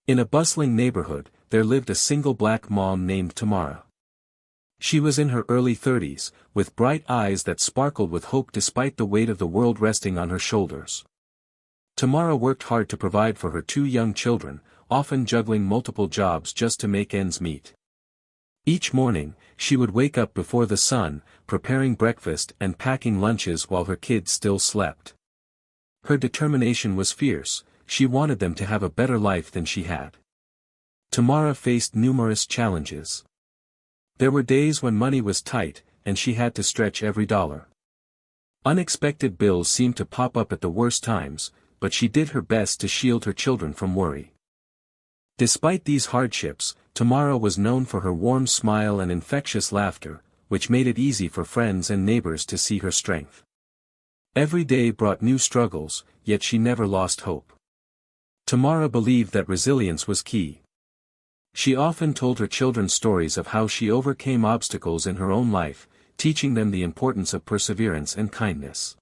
In a bustling neighborhood, there lived a single black mom named Tamara. She was in her early 30s, with bright eyes that sparkled with hope despite the weight of the world resting on her shoulders. Tamara worked hard to provide for her 2 young children, often juggling multiple jobs just to make ends meet. Each morning, she would wake up before the sun, preparing breakfast and packing lunches while her kids still slept. Her determination was fierce. She wanted them to have a better life than she had. Tamara faced numerous challenges. There were days when money was tight, and she had to stretch every dollar. Unexpected bills seemed to pop up at the worst times, but she did her best to shield her children from worry. Despite these hardships, Tamara was known for her warm smile and infectious laughter, which made it easy for friends and neighbors to see her strength. Every day brought new struggles, yet she never lost hope. Tamara believed that resilience was key. She often told her children stories of how she overcame obstacles in her own life, teaching them the importance of perseverance and kindness.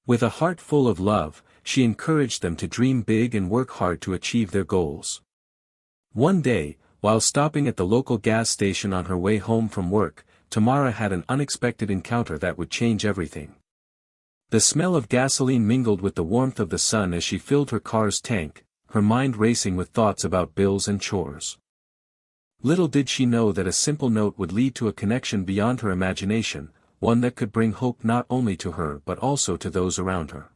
With a heart full of love, she encouraged them to dream big and work hard to achieve their goals. One day, while stopping at the local gas station on her way home from work, Tamara had an unexpected encounter that would change everything. The smell of gasoline mingled with the warmth of the sun as she filled her car's tank, her mind racing with thoughts about bills and chores. Little did she know that a simple note would lead to a connection beyond her imagination, one that could bring hope not only to her but also to those around her.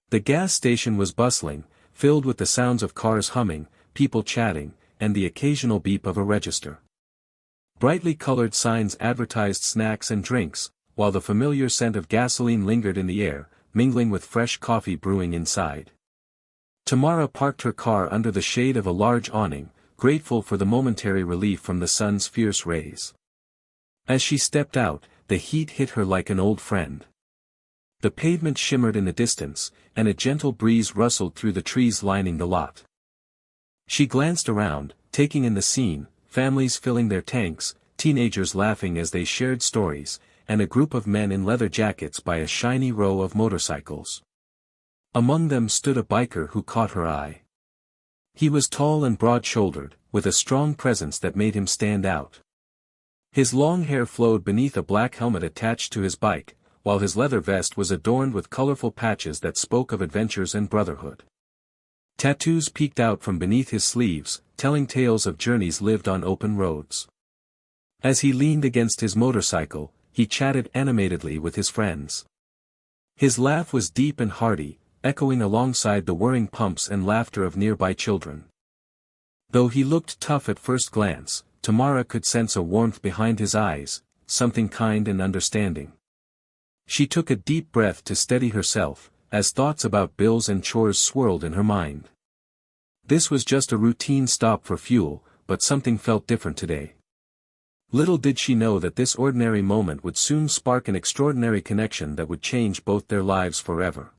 The gas station was bustling, filled with the sounds of cars humming, people chatting, and the occasional beep of a register. Brightly colored signs advertised snacks and drinks, while the familiar scent of gasoline lingered in the air, mingling with fresh coffee brewing inside. Tamara parked her car under the shade of a large awning, grateful for the momentary relief from the sun's fierce rays. As she stepped out, the heat hit her like an old friend. The pavement shimmered in the distance, and a gentle breeze rustled through the trees lining the lot. She glanced around, taking in the scene, families filling their tanks, teenagers laughing as they shared stories, and a group of men in leather jackets by a shiny row of motorcycles. Among them stood a biker who caught her eye. He was tall and broad-shouldered, with a strong presence that made him stand out. His long hair flowed beneath a black helmet attached to his bike, while his leather vest was adorned with colorful patches that spoke of adventures and brotherhood. Tattoos peeked out from beneath his sleeves, telling tales of journeys lived on open roads. As he leaned against his motorcycle, he chatted animatedly with his friends. His laugh was deep and hearty, echoing alongside the whirring pumps and laughter of nearby children. Though he looked tough at first glance, Tamara could sense a warmth behind his eyes, something kind and understanding. She took a deep breath to steady herself, as thoughts about bills and chores swirled in her mind. This was just a routine stop for fuel, but something felt different today. Little did she know that this ordinary moment would soon spark an extraordinary connection that would change both their lives forever.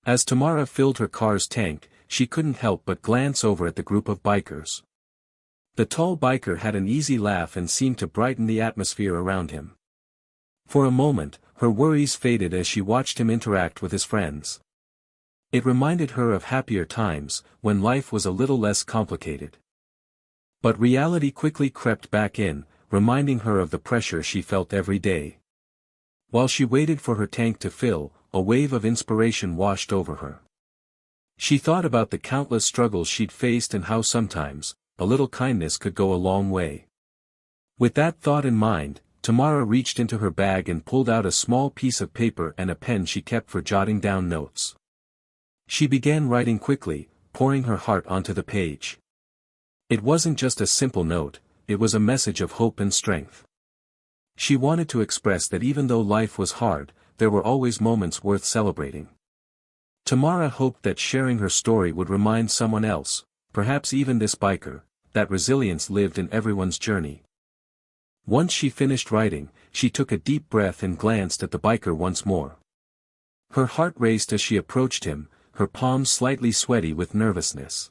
As Tamara filled her car's tank, she couldn't help but glance over at the group of bikers. The tall biker had an easy laugh and seemed to brighten the atmosphere around him. For a moment, her worries faded as she watched him interact with his friends. It reminded her of happier times, when life was a little less complicated. But reality quickly crept back in, reminding her of the pressure she felt every day. While she waited for her tank to fill, a wave of inspiration washed over her. She thought about the countless struggles she'd faced and how sometimes, a little kindness could go a long way. With that thought in mind, Tamara reached into her bag and pulled out a small piece of paper and a pen she kept for jotting down notes. She began writing quickly, pouring her heart onto the page. It wasn't just a simple note, it was a message of hope and strength. She wanted to express that even though life was hard, there were always moments worth celebrating. Tamara hoped that sharing her story would remind someone else, perhaps even this biker, that resilience lived in everyone's journey. Once she finished writing, she took a deep breath and glanced at the biker once more. Her heart raced as she approached him, her palms slightly sweaty with nervousness.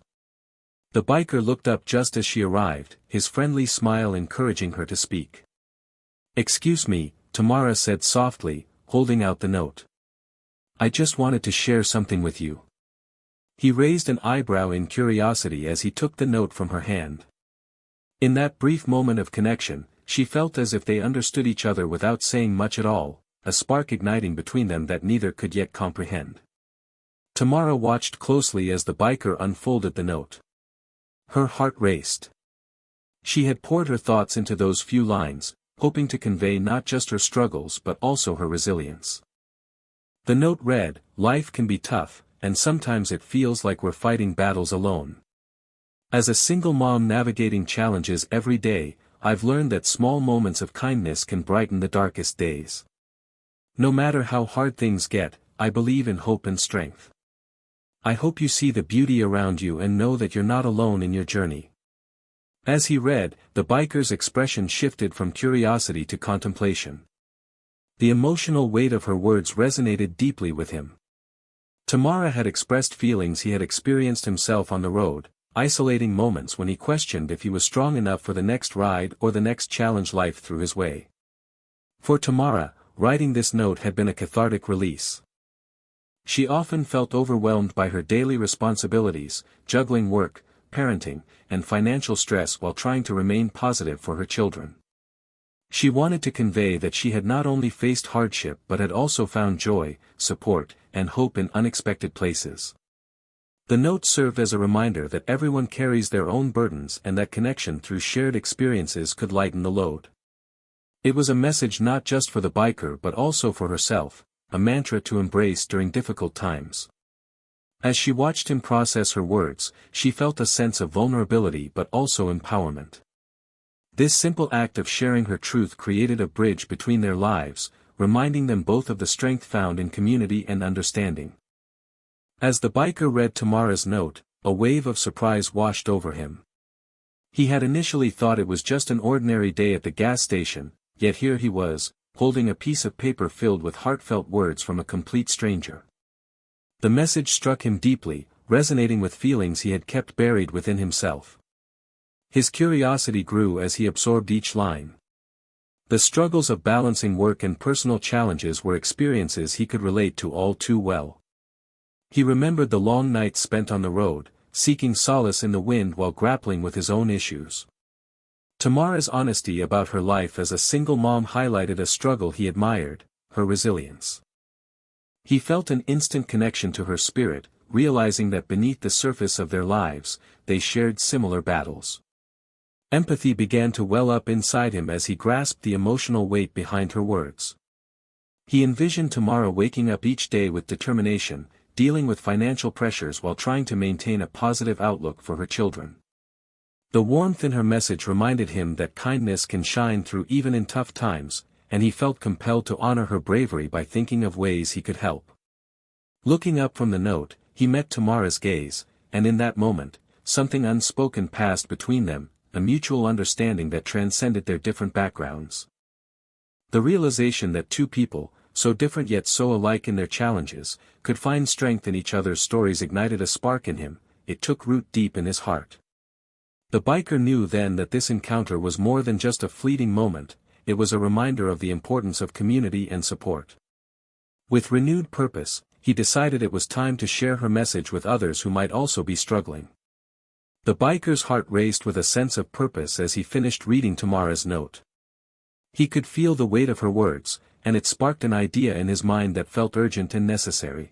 The biker looked up just as she arrived, his friendly smile encouraging her to speak. "Excuse me," Tamara said softly, holding out the note. "I just wanted to share something with you." He raised an eyebrow in curiosity as he took the note from her hand. In that brief moment of connection, she felt as if they understood each other without saying much at all, a spark igniting between them that neither could yet comprehend. Tamara watched closely as the biker unfolded the note. Her heart raced. She had poured her thoughts into those few lines, hoping to convey not just her struggles but also her resilience. The note read, "Life can be tough, and sometimes it feels like we're fighting battles alone. As a single mom navigating challenges every day, I've learned that small moments of kindness can brighten the darkest days. No matter how hard things get, I believe in hope and strength. I hope you see the beauty around you and know that you're not alone in your journey." As he read, the biker's expression shifted from curiosity to contemplation. The emotional weight of her words resonated deeply with him. Tamara had expressed feelings he had experienced himself on the road, isolating moments when he questioned if he was strong enough for the next ride or the next challenge life threw his way. For Tamara, writing this note had been a cathartic release. She often felt overwhelmed by her daily responsibilities, juggling work, parenting, and financial stress while trying to remain positive for her children. She wanted to convey that she had not only faced hardship but had also found joy, support, and hope in unexpected places. The note served as a reminder that everyone carries their own burdens and that connection through shared experiences could lighten the load. It was a message not just for the biker but also for herself, a mantra to embrace during difficult times. As she watched him process her words, she felt a sense of vulnerability but also empowerment. This simple act of sharing her truth created a bridge between their lives, reminding them both of the strength found in community and understanding. As the biker read Tamara's note, a wave of surprise washed over him. He had initially thought it was just an ordinary day at the gas station, yet here he was, holding a piece of paper filled with heartfelt words from a complete stranger. The message struck him deeply, resonating with feelings he had kept buried within himself. His curiosity grew as he absorbed each line. The struggles of balancing work and personal challenges were experiences he could relate to all too well. He remembered the long nights spent on the road, seeking solace in the wind while grappling with his own issues. Tamara's honesty about her life as a single mom highlighted a struggle he admired, her resilience. He felt an instant connection to her spirit, realizing that beneath the surface of their lives, they shared similar battles. Empathy began to well up inside him as he grasped the emotional weight behind her words. He envisioned Tamara waking up each day with determination, dealing with financial pressures while trying to maintain a positive outlook for her children. The warmth in her message reminded him that kindness can shine through even in tough times, and he felt compelled to honor her bravery by thinking of ways he could help. Looking up from the note, he met Tamara's gaze, and in that moment, something unspoken passed between them, a mutual understanding that transcended their different backgrounds. The realization that two people, so different yet so alike in their challenges, could find strength in each other's stories ignited a spark in him. It took root deep in his heart. The biker knew then that this encounter was more than just a fleeting moment, it was a reminder of the importance of community and support. With renewed purpose, he decided it was time to share her message with others who might also be struggling. The biker's heart raced with a sense of purpose as he finished reading Tamara's note. He could feel the weight of her words, and it sparked an idea in his mind that felt urgent and necessary.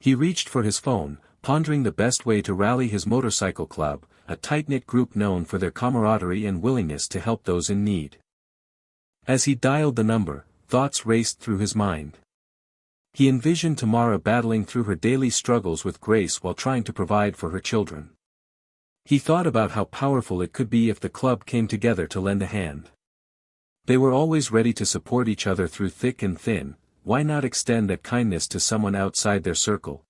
He reached for his phone, pondering the best way to rally his motorcycle club, a tight-knit group known for their camaraderie and willingness to help those in need. As he dialed the number, thoughts raced through his mind. He envisioned Tamara battling through her daily struggles with grace while trying to provide for her children. He thought about how powerful it could be if the club came together to lend a hand. They were always ready to support each other through thick and thin, why not extend that kindness to someone outside their circle?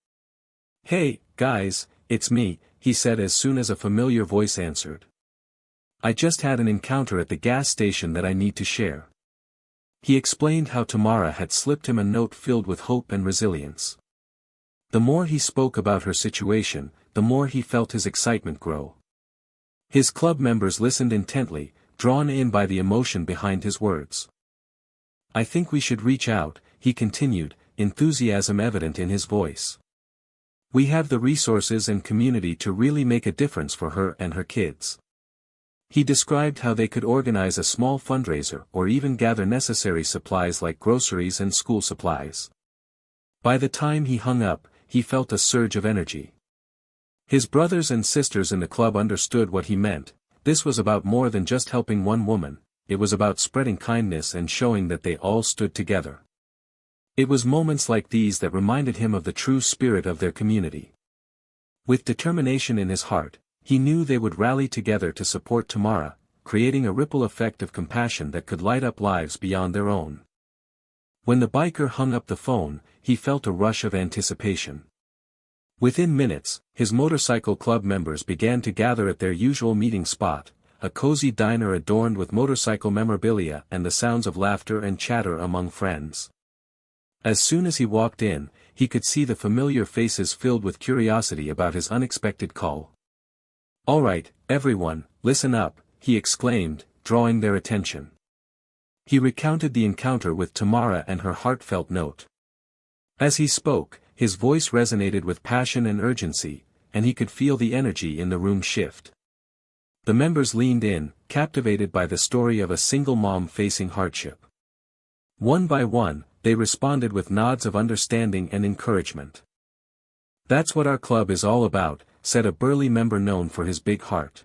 "Hey, guys, it's me," he said as soon as a familiar voice answered. "I just had an encounter at the gas station that I need to share." He explained how Tamara had slipped him a note filled with hope and resilience. The more he spoke about her situation, the more he felt his excitement grow. His club members listened intently, drawn in by the emotion behind his words. "I think we should reach out," he continued, enthusiasm evident in his voice. We have the resources and community to really make a difference for her and her kids. He described how they could organize a small fundraiser or even gather necessary supplies like groceries and school supplies. By the time he hung up, he felt a surge of energy. His brothers and sisters in the club understood what he meant. This was about more than just helping one woman, it was about spreading kindness and showing that they all stood together. It was moments like these that reminded him of the true spirit of their community. With determination in his heart, he knew they would rally together to support Tamara, creating a ripple effect of compassion that could light up lives beyond their own. When the biker hung up the phone, he felt a rush of anticipation. Within minutes, his motorcycle club members began to gather at their usual meeting spot, a cozy diner adorned with motorcycle memorabilia and the sounds of laughter and chatter among friends. As soon as he walked in, he could see the familiar faces filled with curiosity about his unexpected call. "All right, everyone, listen up," he exclaimed, drawing their attention. He recounted the encounter with Tamara and her heartfelt note. As he spoke, his voice resonated with passion and urgency, and he could feel the energy in the room shift. The members leaned in, captivated by the story of a single mom facing hardship. One by one, they responded with nods of understanding and encouragement. "That's what our club is all about," said a burly member known for his big heart.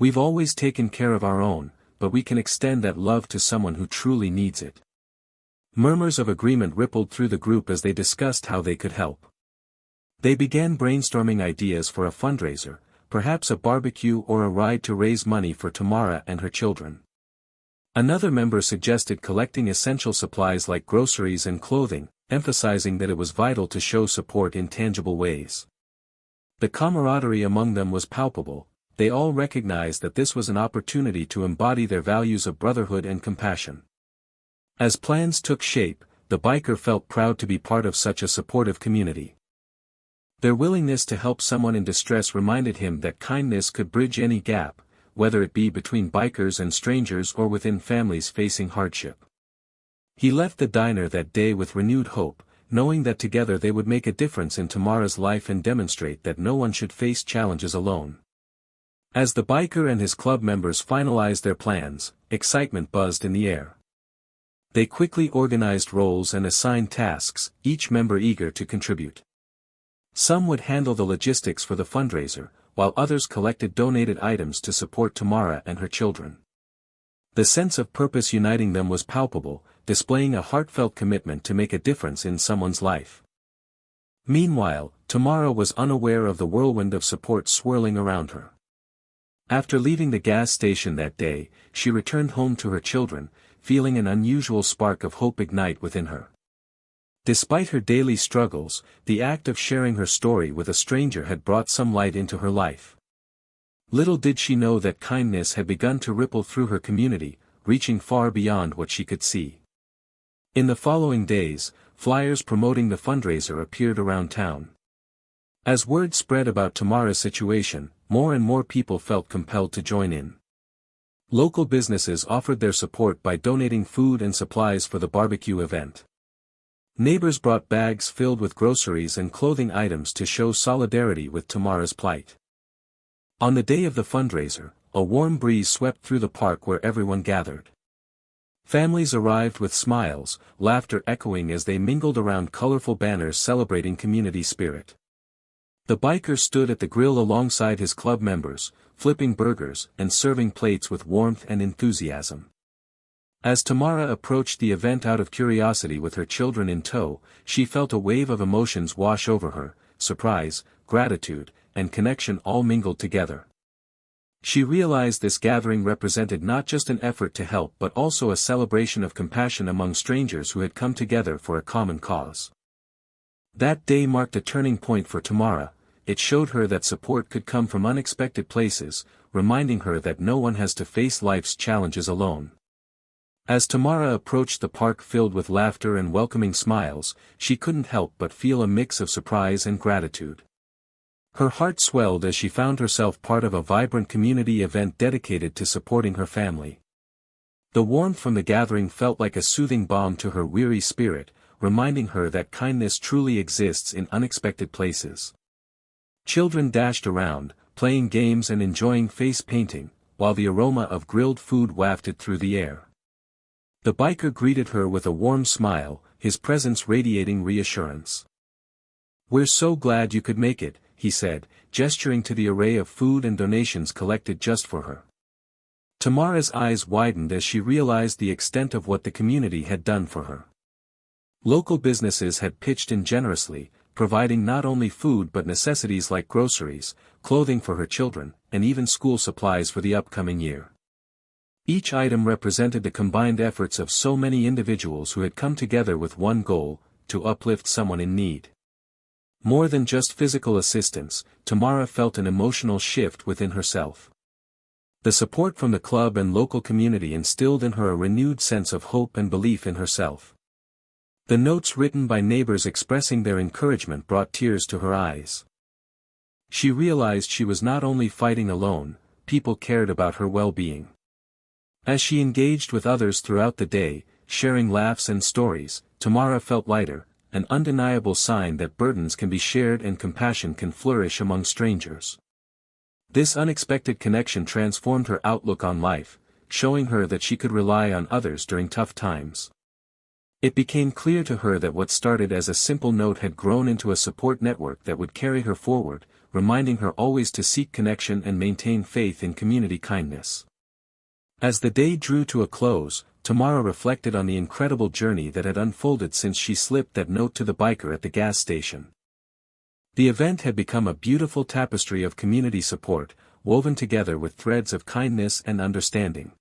"We've always taken care of our own, but we can extend that love to someone who truly needs it." Murmurs of agreement rippled through the group as they discussed how they could help. They began brainstorming ideas for a fundraiser, perhaps a barbecue or a ride to raise money for Tamara and her children. Another member suggested collecting essential supplies like groceries and clothing, emphasizing that it was vital to show support in tangible ways. The camaraderie among them was palpable. They all recognized that this was an opportunity to embody their values of brotherhood and compassion. As plans took shape, the biker felt proud to be part of such a supportive community. Their willingness to help someone in distress reminded him that kindness could bridge any gap, whether it be between bikers and strangers or within families facing hardship. He left the diner that day with renewed hope, knowing that together they would make a difference in Tamara's life and demonstrate that no one should face challenges alone. As the biker and his club members finalized their plans, excitement buzzed in the air. They quickly organized roles and assigned tasks, each member eager to contribute. Some would handle the logistics for the fundraiser, while others collected donated items to support Tamara and her children. The sense of purpose uniting them was palpable, displaying a heartfelt commitment to make a difference in someone's life. Meanwhile, Tamara was unaware of the whirlwind of support swirling around her. After leaving the gas station that day, she returned home to her children, feeling an unusual spark of hope ignite within her. Despite her daily struggles, the act of sharing her story with a stranger had brought some light into her life. Little did she know that kindness had begun to ripple through her community, reaching far beyond what she could see. In the following days, flyers promoting the fundraiser appeared around town. As word spread about Tamara's situation, more and more people felt compelled to join in. Local businesses offered their support by donating food and supplies for the barbecue event. Neighbors brought bags filled with groceries and clothing items to show solidarity with Tamara's plight. On the day of the fundraiser, a warm breeze swept through the park where everyone gathered. Families arrived with smiles, laughter echoing as they mingled around colorful banners celebrating community spirit. The biker stood at the grill alongside his club members, flipping burgers and serving plates with warmth and enthusiasm. As Tamara approached the event out of curiosity with her children in tow, she felt a wave of emotions wash over her, surprise, gratitude, and connection all mingled together. She realized this gathering represented not just an effort to help but also a celebration of compassion among strangers who had come together for a common cause. That day marked a turning point for Tamara. It showed her that support could come from unexpected places, reminding her that no one has to face life's challenges alone. As Tamara approached the park filled with laughter and welcoming smiles, she couldn't help but feel a mix of surprise and gratitude. Her heart swelled as she found herself part of a vibrant community event dedicated to supporting her family. The warmth from the gathering felt like a soothing balm to her weary spirit, reminding her that kindness truly exists in unexpected places. Children dashed around, playing games and enjoying face painting, while the aroma of grilled food wafted through the air. The biker greeted her with a warm smile, his presence radiating reassurance. "We're so glad you could make it," he said, gesturing to the array of food and donations collected just for her. Tamara's eyes widened as she realized the extent of what the community had done for her. Local businesses had pitched in generously, providing not only food but necessities like groceries, clothing for her children, and even school supplies for the upcoming year. Each item represented the combined efforts of so many individuals who had come together with one goal, to uplift someone in need. More than just physical assistance, Tamara felt an emotional shift within herself. The support from the club and local community instilled in her a renewed sense of hope and belief in herself. The notes written by neighbors expressing their encouragement brought tears to her eyes. She realized she was not only fighting alone, people cared about her well-being. As she engaged with others throughout the day, sharing laughs and stories, Tamara felt lighter, an undeniable sign that burdens can be shared and compassion can flourish among strangers. This unexpected connection transformed her outlook on life, showing her that she could rely on others during tough times. It became clear to her that what started as a simple note had grown into a support network that would carry her forward, reminding her always to seek connection and maintain faith in community kindness. As the day drew to a close, Tamara reflected on the incredible journey that had unfolded since she slipped that note to the biker at the gas station. The event had become a beautiful tapestry of community support, woven together with threads of kindness and understanding.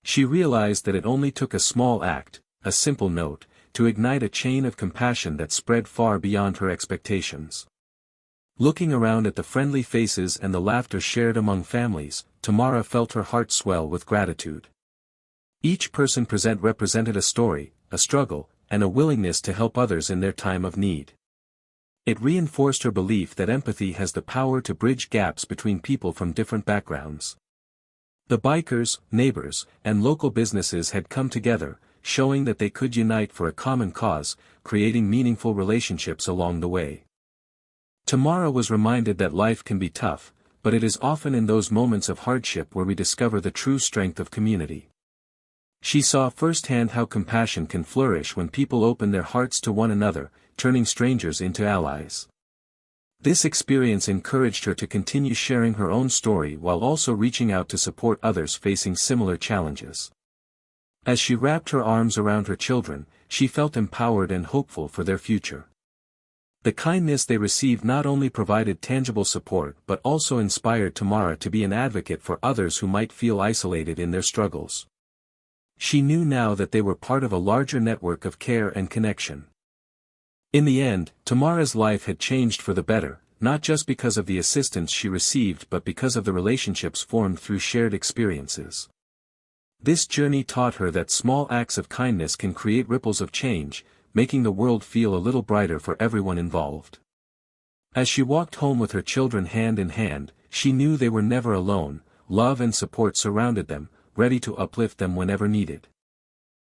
She realized that it only took a small act, a simple note, to ignite a chain of compassion that spread far beyond her expectations. Looking around at the friendly faces and the laughter shared among families, Tamara felt her heart swell with gratitude. Each person present represented a story, a struggle, and a willingness to help others in their time of need. It reinforced her belief that empathy has the power to bridge gaps between people from different backgrounds. The bikers, neighbors, and local businesses had come together, showing that they could unite for a common cause, creating meaningful relationships along the way. Tamara was reminded that life can be tough, but it is often in those moments of hardship where we discover the true strength of community. She saw firsthand how compassion can flourish when people open their hearts to one another, turning strangers into allies. This experience encouraged her to continue sharing her own story while also reaching out to support others facing similar challenges. As she wrapped her arms around her children, she felt empowered and hopeful for their future. The kindness they received not only provided tangible support but also inspired Tamara to be an advocate for others who might feel isolated in their struggles. She knew now that they were part of a larger network of care and connection. In the end, Tamara's life had changed for the better, not just because of the assistance she received but because of the relationships formed through shared experiences. This journey taught her that small acts of kindness can create ripples of change, making the world feel a little brighter for everyone involved. As she walked home with her children hand in hand, she knew they were never alone. Love and support surrounded them, ready to uplift them whenever needed.